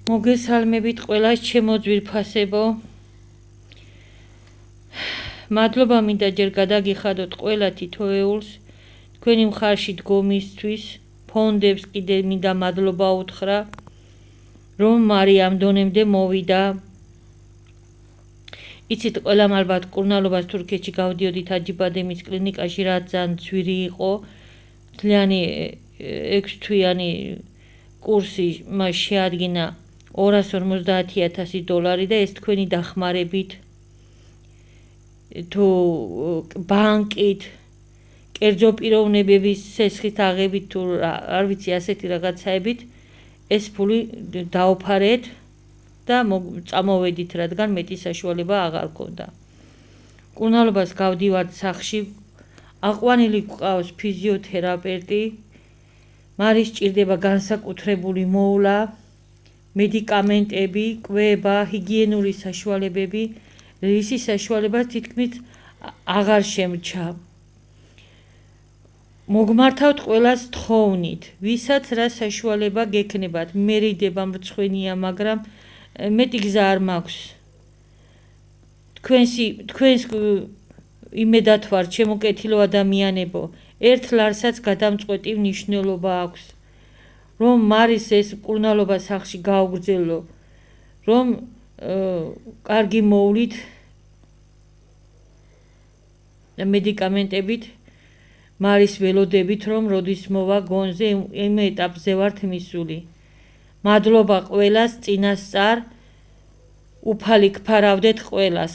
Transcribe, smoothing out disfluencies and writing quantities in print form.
მოგესალმებით ყველას ჩემო ძვირფასებო. მადლობა მინდა ჯერ გადაგიხადოთ ყველა თითოეულს თქვენი მხარში დგომისთვის, ფონდებს კიდე მინდა მადლობა უთხრა, რომ მარიამ დონემდე მოვიდა. იცით ყველამ ალბათ კურნალობას თურქეთში გავდიოდით აჯიბადემის კლინიკაში, რაც ძალიან ძვირი იყო, მთლიანი 6 თვიანი კურსი მას შეადგინა $250,000 და ეს თქვენი დახმარებით თუ ბანკით, კერძო პიროვნებების სესხით აღებით თუ არ ვიცი ასეთი რაღაცაებით ეს ფული დაუფარეთ და წამოვედით, რადგან მეტი საშუალება აღარ ქონდა. კურნალობას გავდივართ სახლში, აყვანილი გვყავს ფიზიოთერაპევტი, მარის ჭირდება განსაკუთრებული მოვლა, მედიკამენტები, კვება, ჰიგიენური საშუალებები, რისი საშუალება თითქმის აღარ შემჩა. მოგმართავთ ყველას თხოვნით, ვისაც რა საშუალება გექნებათ, მერიდება მრცხვენია, მაგრამ მეტი გზა არ მაქვს. თქვენს იმედად ვარ, ჩემო კეთილო ადამიანებო, ერთ ლარსაც გადამწყვეტი მნიშვნელობა აქვს. რომ მარის ეს კურნალობა სახლში გაუგრძელო, რომ კარგი მოვლით მედიკამენტებით, მარის ველოდებით, რომ როდის მოვა გონზე, იმ ეტაპზე ვართ მისული. მადლობა ყველას, წინასწარ უფალი გფარავდეთ ყველას.